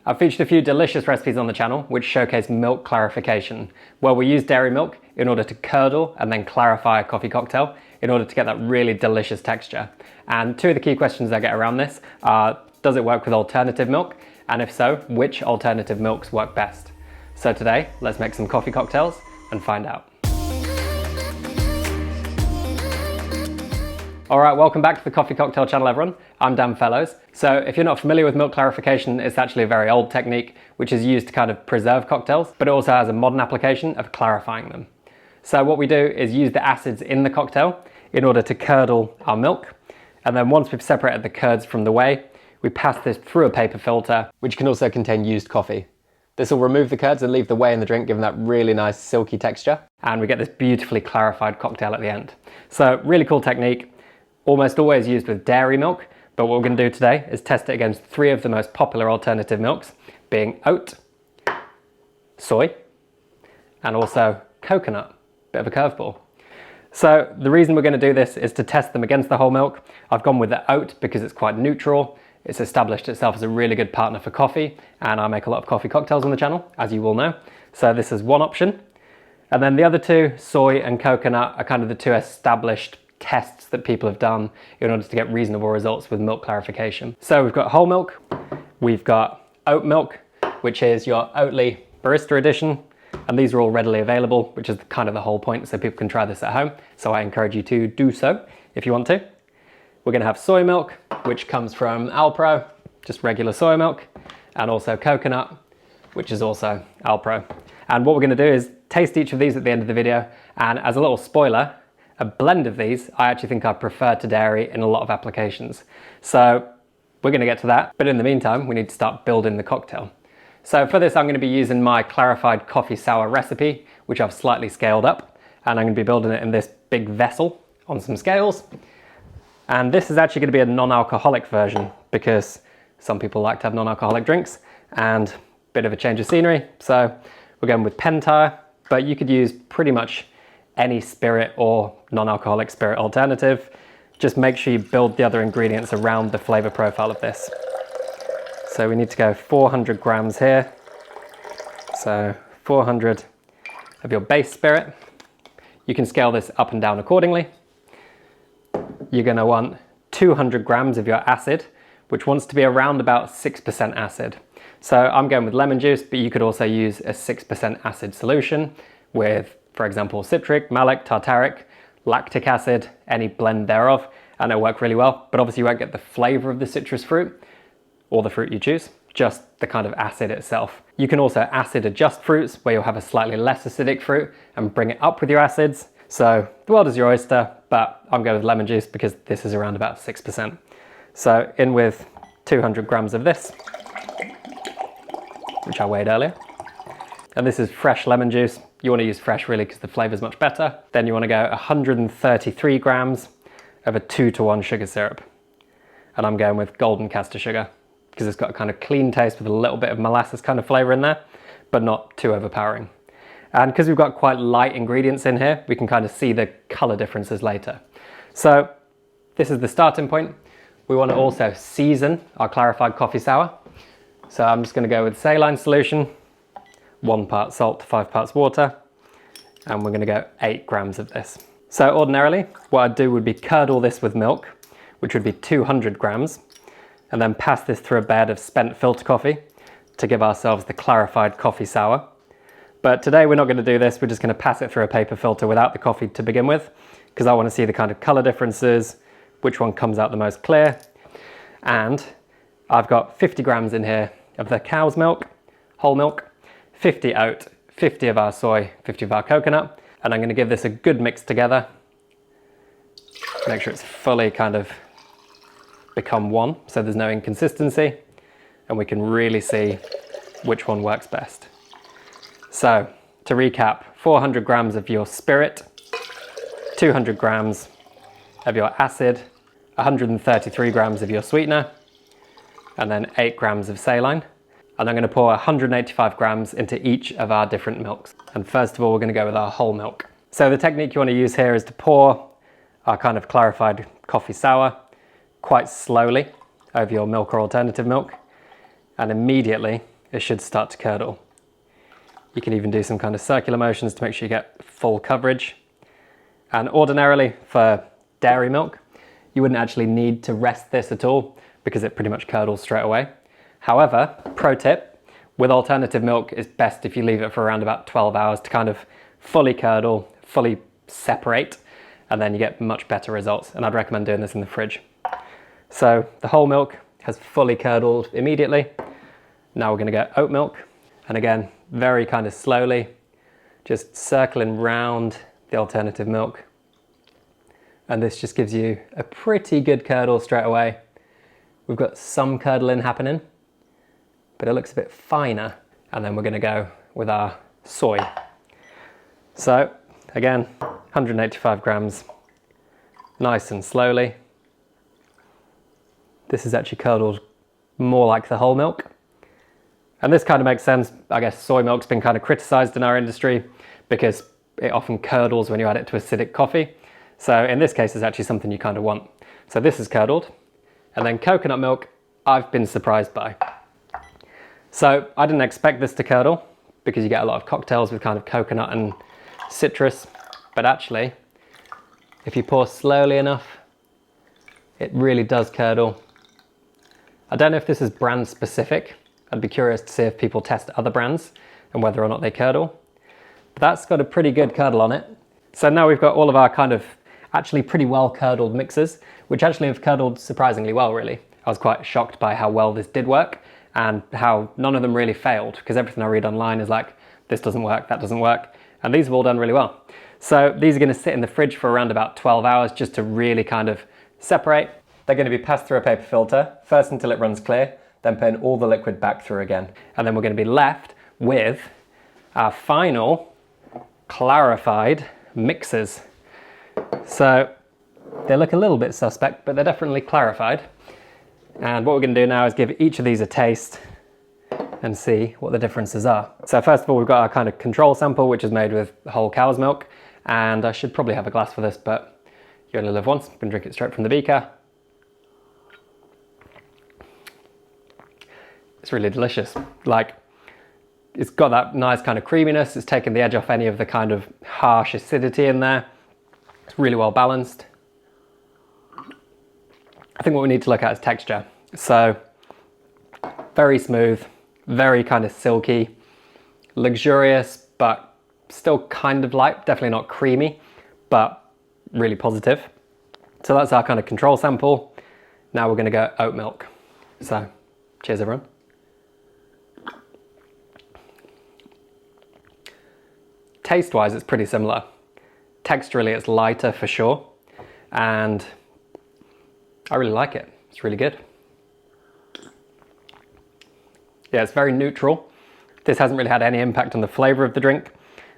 I've featured a few delicious recipes on the channel which showcase milk clarification, where we use dairy milk in order to curdle and then clarify a coffee cocktail in order to get that really delicious texture. And two of the key questions I get around this are, does it work with alternative milk? And if so, which alternative milks work best? So today, let's make some coffee cocktails and find out. Alright, welcome back to the Coffee Cocktail channel everyone. I'm Dan Fellows. So if you're not familiar with milk clarification, it's actually a very old technique which is used to kind of preserve cocktails, but it also has a modern application of clarifying them. So what we do is use the acids in the cocktail in order to curdle our milk. And then once we've separated the curds from the whey, we pass this through a paper filter, which can also contain used coffee. This will remove the curds and leave the whey in the drink, giving that really nice silky texture. And we get this beautifully clarified cocktail at the end. So really cool technique. Almost always used with dairy milk, but what we're going to do today is test it against three of the most popular alternative milks, being oat, soy, and also coconut. Bit of a curveball. So the reason we're going to do this is to test them against the whole milk. I've gone with the oat because it's quite neutral. It's established itself as a really good partner for coffee, and I make a lot of coffee cocktails on the channel, as you all know. So this is one option. And then the other two, soy and coconut, are kind of the two established tests that people have done in order to get reasonable results with milk clarification. So we've got whole milk, we've got oat milk, which is your Oatly barista edition, and these are all readily available, which is kind of the whole point, so people can try this at home. So I encourage you to do so if you want to. We're going to have soy milk, which comes from Alpro, just regular soy milk, and also coconut, which is also Alpro. And what we're going to do is taste each of these at the end of the video, and as a little spoiler, a blend of these I actually think I prefer to dairy in a lot of applications. So we're going to get to that, but in the meantime we need to start building the cocktail. So for this I'm going to be using my clarified coffee sour recipe, which I've slightly scaled up, and I'm going to be building it in this big vessel on some scales. And this is actually going to be a non-alcoholic version because some people like to have non-alcoholic drinks, and a bit of a change of scenery. So we're going with Pentire, but you could use pretty much any spirit or non-alcoholic spirit alternative. Just make sure you build the other ingredients around the flavor profile of this. So we need to go 400 grams here. So 400 of your base spirit. You can scale this up and down accordingly. You're going to want 200 grams of your acid, which wants to be around about 6% acid. So I'm going with lemon juice, but you could also use a 6% acid solution with, for example, citric, malic, tartaric, lactic acid, any blend thereof, and it'll work really well. But obviously you won't get the flavor of the citrus fruit or the fruit you choose, just the kind of acid itself. You can also acid adjust fruits where you'll have a slightly less acidic fruit and bring it up with your acids. So the world is your oyster, but I'm going with lemon juice because this is around about 6%. So in with 200 grams of this, which I weighed earlier. And this is fresh lemon juice. You want to use fresh really because the flavor is much better. Then you want to go 133 grams of a 2-to-1 sugar syrup. And I'm going with golden castor sugar because it's got a kind of clean taste with a little bit of molasses kind of flavor in there, but not too overpowering. And because we've got quite light ingredients in here, we can kind of see the color differences later. So this is the starting point. We want to also season our clarified coffee sour. So I'm just going to go with saline solution, 1 part salt to 5 parts water, and we're going to go 8 grams of this. So ordinarily, what I'd do would be curdle this with milk, which would be 200 grams, and then pass this through a bed of spent filter coffee to give ourselves the clarified coffee sour. But today we're not going to do this, we're just going to pass it through a paper filter without the coffee to begin with, because I want to see the kind of color differences, which one comes out the most clear. And I've got 50 grams in here of the cow's milk, whole milk, 50 oat, 50 of our soy, 50 of our coconut, and I'm going to give this a good mix together. Make sure it's fully kind of become one, so there's no inconsistency, and we can really see which one works best. So to recap, 400 grams of your spirit, 200 grams of your acid, 133 grams of your sweetener, and then 8 grams of saline. And I'm going to pour 185 grams into each of our different milks. And first of all, we're going to go with our whole milk. So the technique you want to use here is to pour our kind of clarified coffee sour quite slowly over your milk or alternative milk. And immediately it should start to curdle. You can even do some kind of circular motions to make sure you get full coverage. And ordinarily for dairy milk, you wouldn't actually need to rest this at all because it pretty much curdles straight away. However, pro tip, with alternative milk, it's best if you leave it for around about 12 hours to kind of fully curdle, fully separate, and then you get much better results. And I'd recommend doing this in the fridge. So the whole milk has fully curdled immediately. Now we're going to get oat milk. And again, very kind of slowly, just circling round the alternative milk. And this just gives you a pretty good curdle straight away. We've got some curdling happening, but it looks a bit finer. And then we're going to go with our soy. So again, 185 grams, nice and slowly. This is actually curdled more like the whole milk. And this kind of makes sense. I guess soy milk's been kind of criticized in our industry because it often curdles when you add it to acidic coffee. So in this case, it's actually something you kind of want. So this is curdled. And then coconut milk, I've been surprised by. So I didn't expect this to curdle because you get a lot of cocktails with kind of coconut and citrus. But actually, if you pour slowly enough, it really does curdle. I don't know if this is brand specific. I'd be curious to see if people test other brands and whether or not they curdle. But that's got a pretty good curdle on it. So now we've got all of our kind of actually pretty well curdled mixes, which actually have curdled surprisingly well, really. I was quite shocked by how well this did work and how none of them really failed, because everything I read online is like, this doesn't work, that doesn't work. And these have all done really well. So these are going to sit in the fridge for around about 12 hours just to really kind of separate. They're going to be passed through a paper filter, first until it runs clear, then putting all the liquid back through again. And then we're going to be left with our final clarified mixes. So they look a little bit suspect, but they're definitely clarified. And what we're going to do now is give each of these a taste and see what the differences are. So first of all, we've got our kind of control sample, which is made with whole cow's milk. And I should probably have a glass for this, but you only live once. I'm going to drink it straight from the beaker. It's really delicious. Like, it's got that nice kind of creaminess. It's taken the edge off any of the kind of harsh acidity in there. It's really well balanced. I think what we need to look at is texture. So, very smooth, very kind of silky, luxurious, but still kind of light, definitely not creamy, but really positive. So that's our kind of control sample. Now we're going to go oat milk. So, cheers everyone. Taste-wise, it's pretty similar. Texturally, it's lighter for sure, and I really like it. It's really good. Yeah, it's very neutral. This hasn't really had any impact on the flavor of the drink.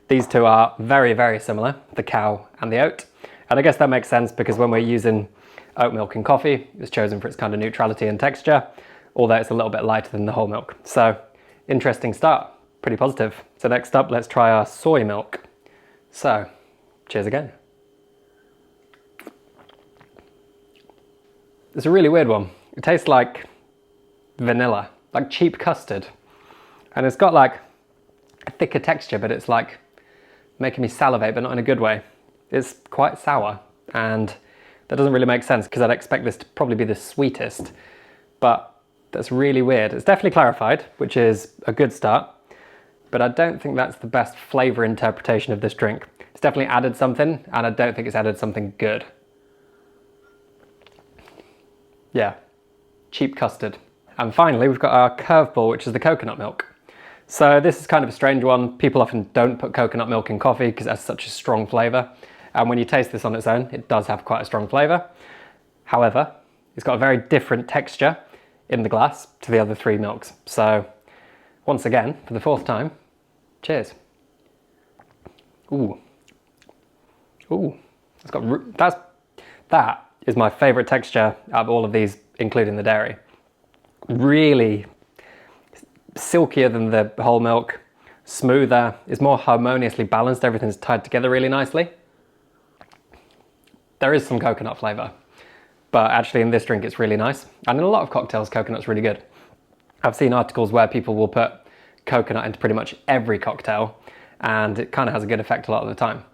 These two are very, very similar, the cow and the oat. And I guess that makes sense because when we're using oat milk in coffee, it's chosen for its kind of neutrality and texture, although it's a little bit lighter than the whole milk. So, interesting start. Pretty positive. So next up, let's try our soy milk. So, cheers again. It's a really weird one. It tastes like vanilla, like cheap custard. And it's got like a thicker texture, but it's like making me salivate, but not in a good way. It's quite sour, and that doesn't really make sense because I'd expect this to probably be the sweetest, but that's really weird. It's definitely clarified, which is a good start. But I don't think that's the best flavor interpretation of this drink. It's definitely added something, and I don't think it's added something good. Yeah, cheap custard. And finally, we've got our curveball, which is the coconut milk. So this is kind of a strange one. People often don't put coconut milk in coffee because it has such a strong flavor. And when you taste this on its own, it does have quite a strong flavor. However, it's got a very different texture in the glass to the other three milks. So once again, for the fourth time, cheers. Ooh. Ooh. That is my favorite texture out of all of these, including the dairy. Really silkier than the whole milk, smoother, it's more harmoniously balanced, everything's tied together really nicely. There is some coconut flavor, but actually in this drink it's really nice. And in a lot of cocktails, coconut's really good. I've seen articles where people will put coconut into pretty much every cocktail, and it kind of has a good effect a lot of the time.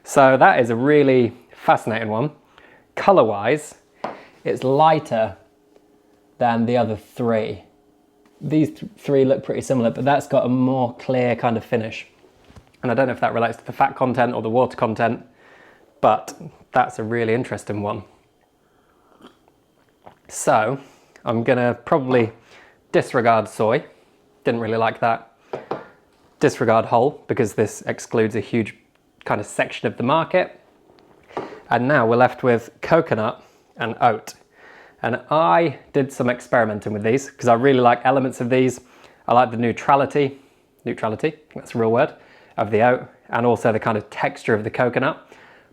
So that is a really fascinating one. Color-wise, it's lighter than the other three. These three look pretty similar, but that's got a more clear kind of finish. And I don't know if that relates to the fat content or the water content, but that's a really interesting one. So I'm gonna probably disregard soy. Didn't really like that. Disregard whole, because this excludes a huge kind of section of the market. And now we're left with coconut and oat. And I did some experimenting with these because I really like elements of these. I like the neutrality, that's a real word, of the oat, and also the kind of texture of the coconut.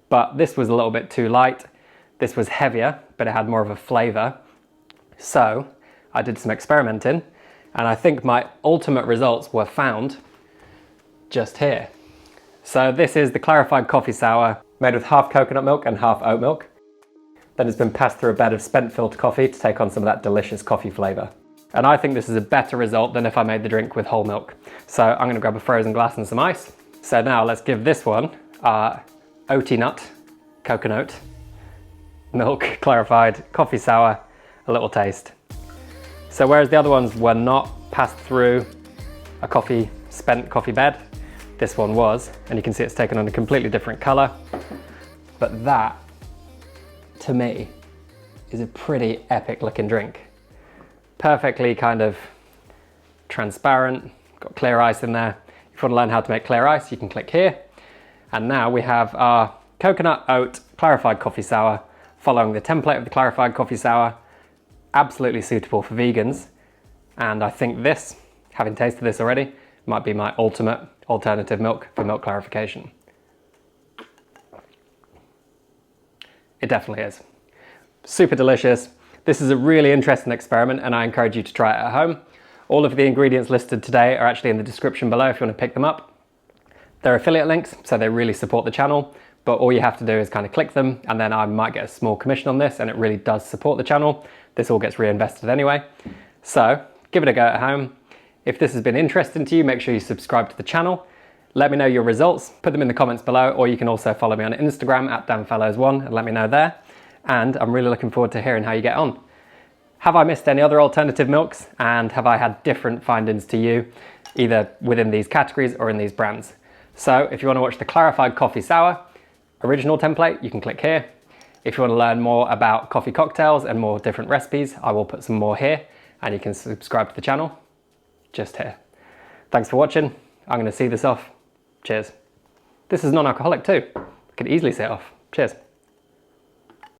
But this was a little bit too light. This was heavier, but it had more of a flavor. So I did some experimenting, and I think my ultimate results were found just here. So this is the clarified coffee sour made with half coconut milk and half oat milk. Then it's been passed through a bed of spent filter coffee to take on some of that delicious coffee flavor. And I think this is a better result than if I made the drink with whole milk. So I'm gonna grab a frozen glass and some ice. So now let's give this one our oaty nut, coconut, milk, clarified, coffee sour, a little taste. So whereas the other ones were not passed through a spent coffee bed, this one was, and you can see it's taken on a completely different color. But that, to me, is a pretty epic looking drink. Perfectly kind of transparent, got clear ice in there. If you want to learn how to make clear ice, you can click here. And now we have our coconut oat clarified coffee sour, following the template of the clarified coffee sour. Absolutely suitable for vegans. And I think this, having tasted this already, might be my ultimate alternative milk for milk clarification. It definitely is. Super delicious. This is a really interesting experiment, and I encourage you to try it at home. All of the ingredients listed today are actually in the description below if you want to pick them up. They're affiliate links, so they really support the channel, but all you have to do is kind of click them, and then I might get a small commission on this, and it really does support the channel. This all gets reinvested anyway. So give it a go at home. If this has been interesting to you, make sure you subscribe to the channel. Let me know your results, put them in the comments below, or you can also follow me on Instagram at danfellows1 and let me know there. And I'm really looking forward to hearing how you get on. Have I missed any other alternative milks? And have I had different findings to you, either within these categories or in these brands? So if you want to watch the clarified coffee sour original template, you can click here. If you want to learn more about coffee cocktails and more different recipes, I will put some more here, and you can subscribe to the channel just here. Thanks for watching. I'm going to see this off. Cheers. This is non-alcoholic too. I could easily say it off. Cheers.